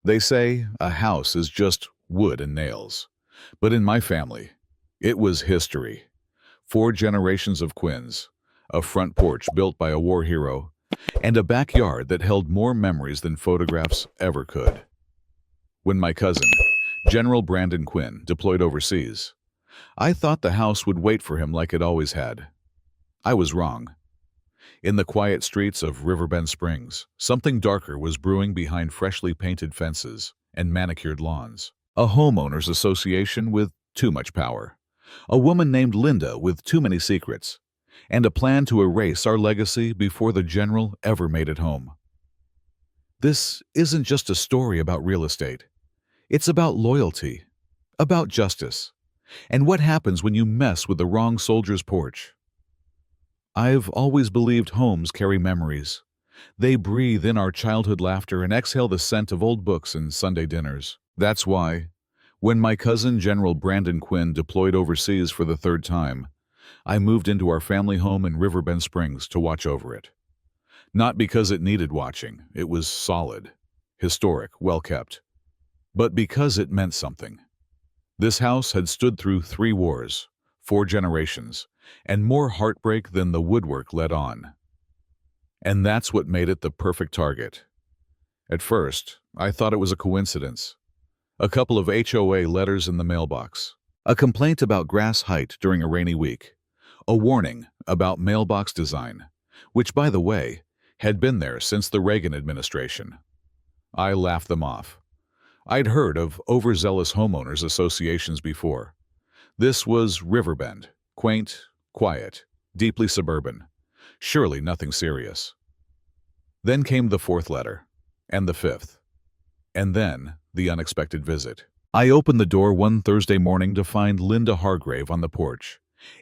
They say a house is just wood and nails. But in my family, it was history. 4 generations of Quinns, a front porch built by a war hero, and a backyard that held more memories than photographs ever could. When my cousin, General Brandon Quinn, deployed overseas, I thought the house would wait for him like it always had. I was wrong. In the quiet streets of Riverbend Springs, something darker was brewing behind freshly painted fences and manicured lawns. A homeowners association with too much power, a woman named Linda with too many secrets, and a plan to erase our legacy before the general ever made it home. This isn't just a story about real estate. It's about loyalty, about justice, and what happens when you mess with the wrong soldier's porch. I've always believed homes carry memories. They breathe in our childhood laughter and exhale the scent of old books and Sunday dinners. That's why, when my cousin General Brandon Quinn deployed overseas for the third time, I moved into our family home in Riverbend Springs to watch over it. Not because it needed watching, it was solid, historic, well-kept, but because it meant something. This house had stood through 3 wars, 4 generations, and more heartbreak than the woodwork let on. And that's what made it the perfect target. At first, I thought it was a coincidence. A couple of HOA letters in the mailbox, a complaint about grass height during a rainy week, a warning about mailbox design, which, by the way, had been there since the Reagan administration. I laughed them off. I'd heard of overzealous homeowners associations before. This was Riverbend, quaint, quiet, deeply suburban. Surely nothing serious. Then came the 4th letter, and the 5th, and then the unexpected visit. I opened the door one Thursday morning to find Linda Hargrave on the porch,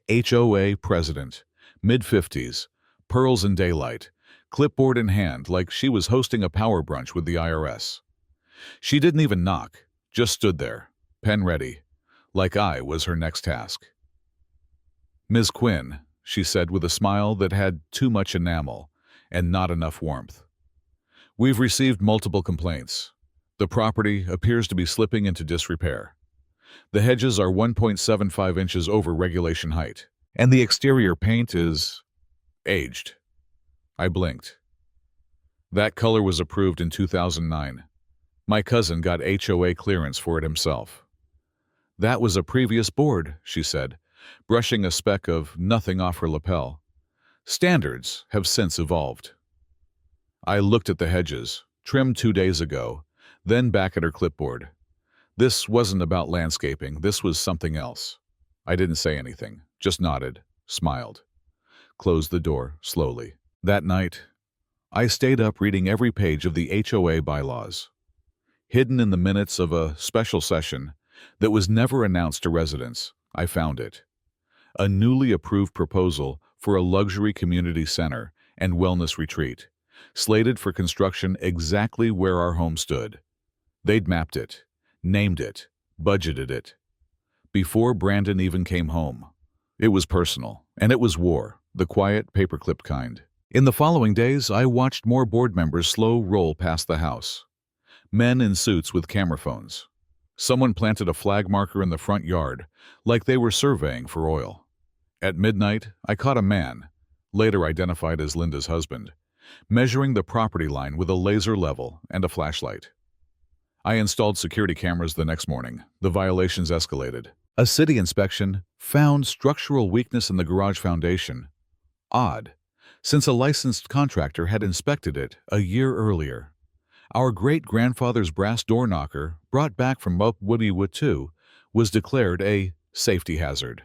HOA president, mid-50s, pearls in daylight, clipboard in hand like she was hosting a power brunch with the IRS. She didn't even knock, just stood there, pen ready, like I was her next task. "Ms. Quinn," she said with a smile that had too much enamel and not enough warmth. "We've received multiple complaints. The property appears to be slipping into disrepair. The hedges are 1.75 inches over regulation height, and the exterior paint is aged." I blinked. That color was approved in 2009. My cousin got HOA clearance for it himself. "That was a previous board," she said, brushing a speck of nothing off her lapel. "Standards have since evolved." I looked at the hedges, trimmed 2 days ago, then back at her clipboard. This wasn't about landscaping, this was something else. I didn't say anything, just nodded, smiled, closed the door slowly. That night, I stayed up reading every page of the HOA bylaws. Hidden in the minutes of a special session that was never announced to residents, I found it. A newly approved proposal for a luxury community center and wellness retreat, slated for construction exactly where our home stood. They'd mapped it, named it, budgeted it. Before Brandon even came home. It was personal, and it was war, the quiet, paperclip kind. In the following days, I watched more board members slow roll past the house. Men in suits with camera phones. Someone planted a flag marker in the front yard, like they were surveying for oil. At midnight, I caught a man, later identified as Linda's husband, measuring the property line with a laser level and a flashlight. I installed security cameras the next morning. The violations escalated. A city inspection found structural weakness in the garage foundation. Odd, since a licensed contractor had inspected it a year earlier. Our great-grandfather's brass door knocker, brought back from Woodwood 2, was declared a safety hazard.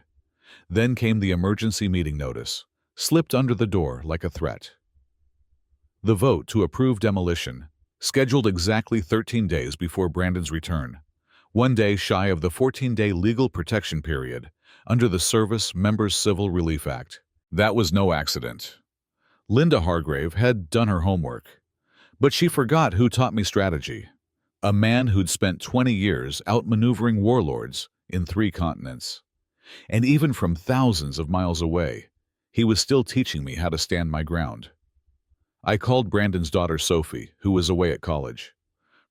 Then came the emergency meeting notice, slipped under the door like a threat. The vote to approve demolition, scheduled exactly 13 days before Brandon's return, 1 day shy of the 14-day legal protection period under the Service Members Civil Relief Act. That was no accident. Linda Hargrave had done her homework, but she forgot who taught me strategy. A man who'd spent 20 years outmaneuvering warlords in 3 continents. And even from thousands of miles away, he was still teaching me how to stand my ground. I called Brandon's daughter Sophie, who was away at college.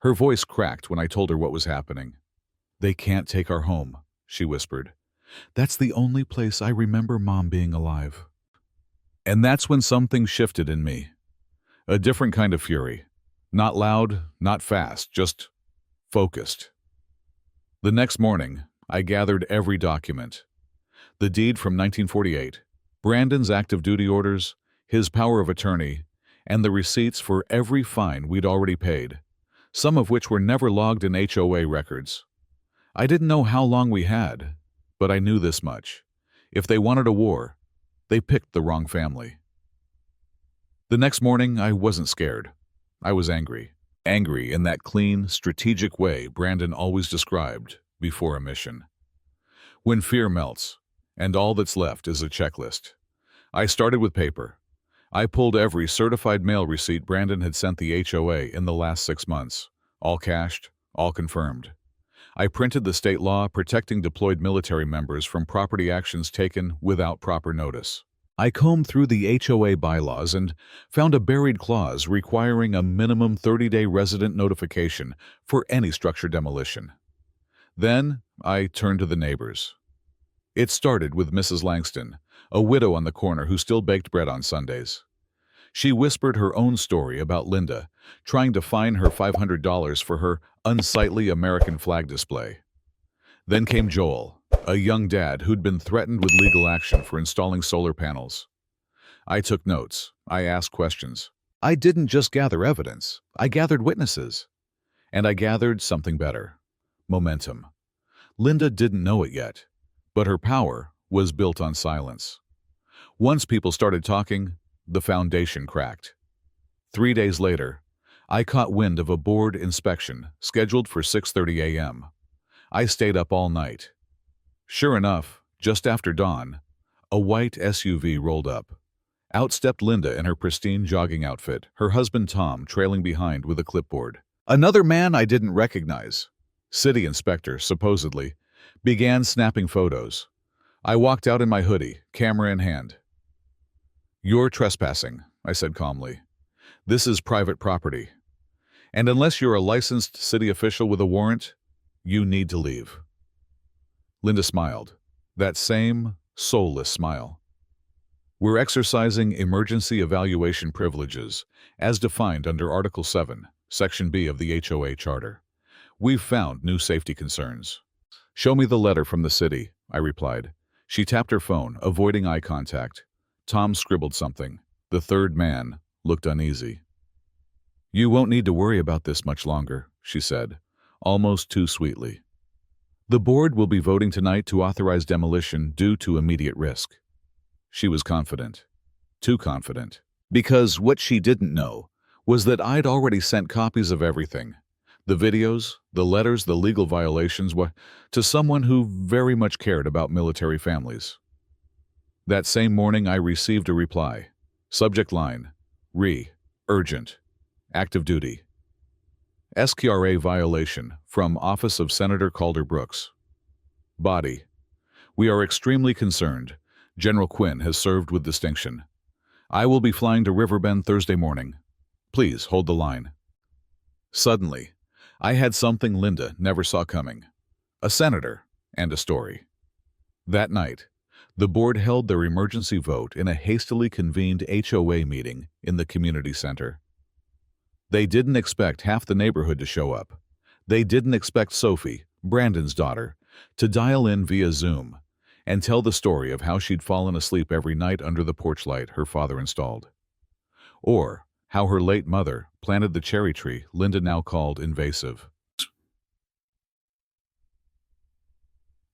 Her voice cracked when I told her what was happening. "They can't take our home," she whispered. "That's the only place I remember Mom being alive." And that's when something shifted in me. A different kind of fury. Not loud, not fast, just focused. The next morning, I gathered every document. The deed from 1948, Brandon's active duty orders, his power of attorney, and the receipts for every fine we'd already paid, some of which were never logged in HOA records. I didn't know how long we had, but I knew this much. If they wanted a war, they picked the wrong family. The next morning, I wasn't scared. I was angry. Angry in that clean, strategic way Brandon always described before a mission. When fear melts, and all that's left is a checklist. I started with paper. I pulled every certified mail receipt Brandon had sent the HOA in the last 6 months, all cashed, all confirmed. I printed the state law protecting deployed military members from property actions taken without proper notice. I combed through the HOA bylaws and found a buried clause requiring a minimum 30-day resident notification for any structure demolition. Then I turned to the neighbors. It started with Mrs. Langston, a widow on the corner who still baked bread on Sundays. She whispered her own story about Linda trying to fine her $500 for her unsightly American flag display. Then came Joel, a young dad who'd been threatened with legal action for installing solar panels. I took notes. I asked questions. I didn't just gather evidence. I gathered witnesses. And I gathered something better. Momentum. Linda didn't know it yet, but her power was built on silence. Once people started talking, the foundation cracked. 3 days later, I caught wind of a board inspection scheduled for 6:30 a.m. I stayed up all night. Sure enough, just after dawn, a white SUV rolled up. Out stepped Linda in her pristine jogging outfit, her husband Tom trailing behind with a clipboard. Another man I didn't recognize, city inspector supposedly, began snapping photos. I walked out in my hoodie, camera in hand. "You're trespassing," I said calmly. "This is private property. And unless you're a licensed city official with a warrant, you need to leave." Linda smiled, that same soulless smile. "We're exercising emergency evaluation privileges, as defined under Article 7, Section B of the HOA Charter. We've found new safety concerns." "Show me the letter from the city," I replied. She tapped her phone, avoiding eye contact. Tom scribbled something. The third man looked uneasy. "You won't need to worry about this much longer," she said, almost too sweetly. "The board will be voting tonight to authorize demolition due to immediate risk." She was confident. Too confident. Because what she didn't know was that I'd already sent copies of everything. The videos, the letters, the legal violations, to someone who very much cared about military families. That same morning I received a reply. Subject line, urgent, active duty. SKRA violation from Office of Senator Calder Brooks. Body, we are extremely concerned. General Quinn has served with distinction. I will be flying to Riverbend Thursday morning. Please hold the line. Suddenly, I had something Linda never saw coming. A senator and a story. That night, the board held their emergency vote in a hastily convened HOA meeting in the community center. They didn't expect half the neighborhood to show up. They didn't expect Sophie, Brandon's daughter, to dial in via Zoom and tell the story of how she'd fallen asleep every night under the porch light her father installed. Or how her late mother planted the cherry tree Linda now called invasive.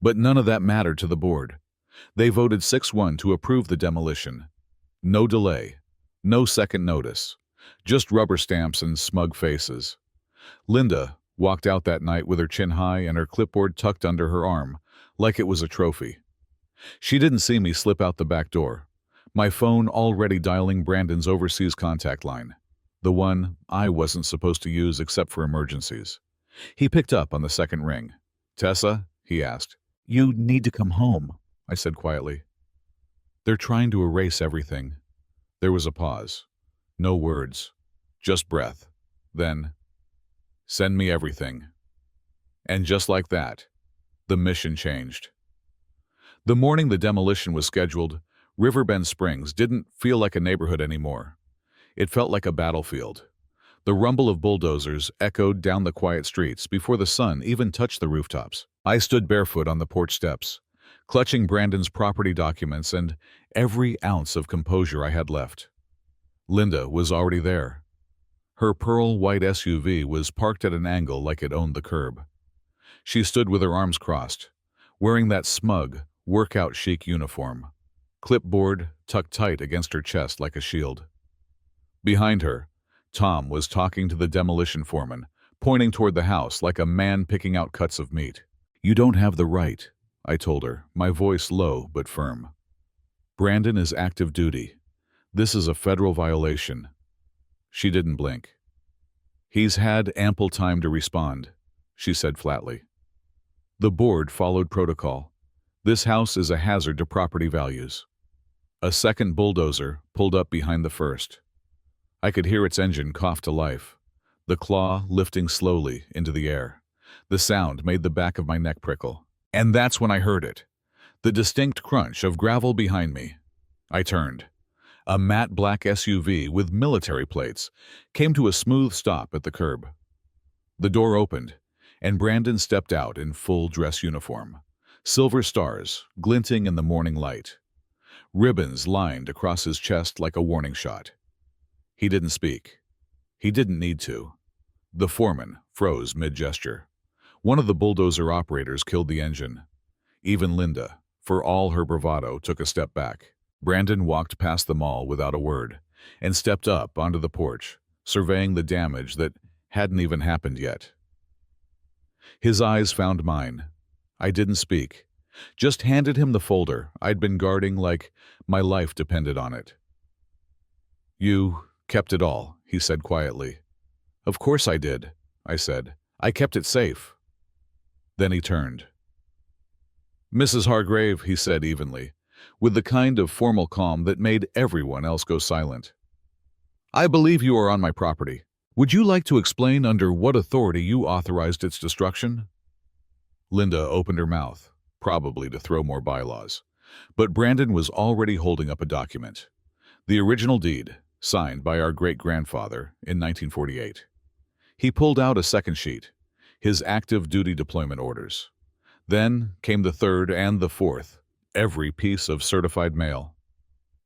But none of that mattered to the board. They voted 6-1 to approve the demolition. No delay, no second notice, just rubber stamps and smug faces. Linda walked out that night with her chin high and her clipboard tucked under her arm, like it was a trophy. She didn't see me slip out the back door, my phone already dialing Brandon's overseas contact line, the one I wasn't supposed to use except for emergencies. He picked up on the second ring. "Tessa?" he asked. "You need to come home," I said quietly. "They're trying to erase everything." There was a pause. No words, just breath. Then, Send me everything. And just like that, the mission changed. The morning the demolition was scheduled, Riverbend Springs didn't feel like a neighborhood anymore. It felt like a battlefield. The rumble of bulldozers echoed down the quiet streets before the sun even touched the rooftops. I stood barefoot on the porch steps, clutching Brandon's property documents and every ounce of composure I had left. Linda was already there. Her pearl-white SUV was parked at an angle like it owned the curb. She stood with her arms crossed, wearing that smug, workout chic uniform, clipboard tucked tight against her chest like a shield. Behind her, Tom was talking to the demolition foreman, pointing toward the house like a man picking out cuts of meat. "You don't have the right," I told her, my voice low but firm. "Brandon is active duty. This is a federal violation." She didn't blink. "He's had ample time to respond," she said flatly. The board followed protocol. This house is a hazard to property values. A second bulldozer pulled up behind the first. I could hear its engine cough to life, the claw lifting slowly into the air. The sound made the back of my neck prickle. And that's when I heard it, the distinct crunch of gravel behind me. I turned. A matte black SUV with military plates came to a smooth stop at the curb. The door opened, and Brandon stepped out in full dress uniform, silver stars glinting in the morning light. Ribbons lined across his chest like a warning shot. He didn't speak. He didn't need to. The foreman froze mid-gesture. One of the bulldozer operators killed the engine. Even Linda, for all her bravado, took a step back. Brandon walked past them all without a word and stepped up onto the porch, surveying the damage that hadn't even happened yet. His eyes found mine. I didn't speak, just handed him the folder I'd been guarding like my life depended on it. "You kept it all," he said quietly. "Of course I did," I said. "I kept it safe." Then he turned. "Mrs. Hargrave," he said evenly, with the kind of formal calm that made everyone else go silent. "I believe you are on my property. Would you like to explain under what authority you authorized its destruction?" Linda opened her mouth, probably to throw more bylaws. But Brandon was already holding up a document. The original deed, signed by our great-grandfather in 1948. He pulled out a second sheet, his active duty deployment orders. Then came the third and the fourth, every piece of certified mail,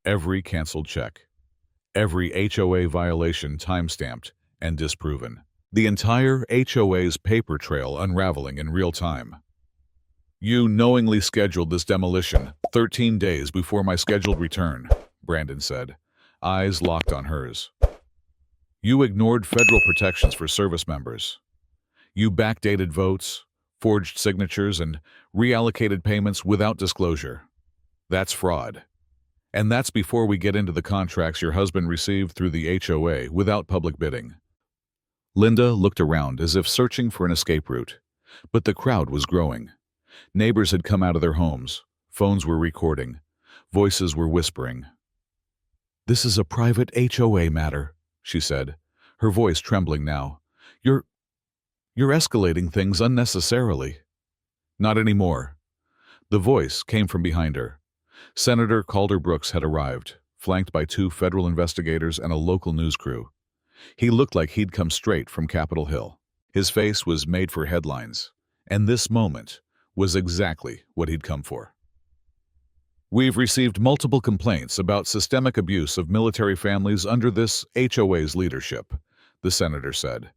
every canceled check, every HOA violation time-stamped and disproven. The entire HOA's paper trail unraveling in real time. "You knowingly scheduled this demolition 13 days before my scheduled return," Brandon said, eyes locked on hers. "You ignored federal protections for service members. You backdated votes, forged signatures, and reallocated payments without disclosure. That's fraud. And that's before we get into the contracts your husband received through the HOA without public bidding." Linda looked around as if searching for an escape route, but the crowd was growing. Neighbors had come out of their homes, phones were recording, voices were whispering. "This is a private HOA matter," she said, her voice trembling now. You're escalating things unnecessarily." "Not anymore." The voice came from behind her. Senator Calder Brooks had arrived, flanked by 2 federal investigators and a local news crew. He looked like he'd come straight from Capitol Hill. His face was made for headlines, and this moment was exactly what he'd come for. "We've received multiple complaints about systemic abuse of military families under this HOA's leadership," the senator said.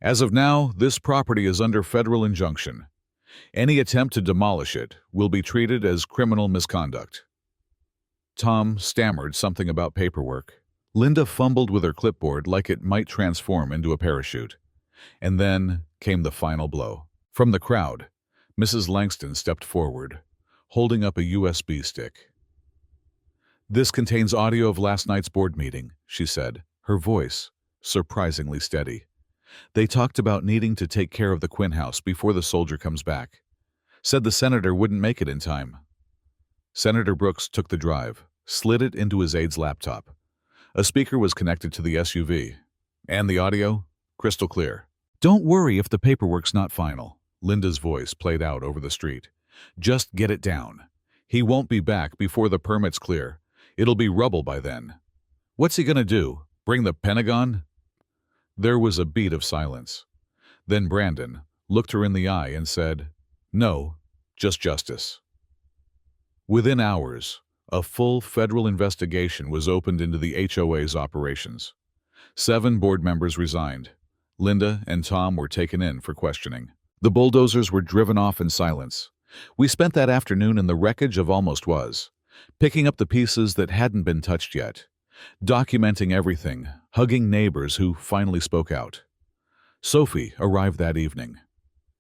"As of now, this property is under federal injunction. Any attempt to demolish it will be treated as criminal misconduct." Tom stammered something about paperwork. Linda fumbled with her clipboard like it might transform into a parachute. And then came the final blow. From the crowd, Mrs. Langston stepped forward, holding up a USB stick. "This contains audio of last night's board meeting," she said, her voice surprisingly steady. "They talked about needing to take care of the Quinn house before the soldier comes back. Said the senator wouldn't make it in time." Senator Brooks took the drive, slid it into his aide's laptop. A speaker was connected to the SUV, and the audio, crystal clear. Don't worry if the paperwork's not final. Linda's voice played out over the street. Just get it down. He won't be back before the permit's clear. It'll be rubble by then. What's he gonna do? Bring the Pentagon? There was a beat of silence. Then Brandon looked her in the eye and said, "No, just justice." Within hours, a full federal investigation was opened into the HOA's operations. 7 board members resigned. Linda and Tom were taken in for questioning. The bulldozers were driven off in silence. We spent that afternoon in the wreckage of Almost Was, picking up the pieces that hadn't been touched yet, documenting everything, hugging neighbors who finally spoke out. Sophie arrived that evening.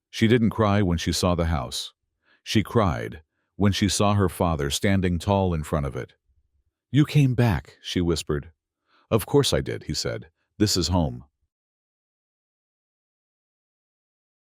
She didn't cry when she saw the house. She cried when she saw her father standing tall in front of it. "You came back," she whispered. "Of course I did," he said. "This is home."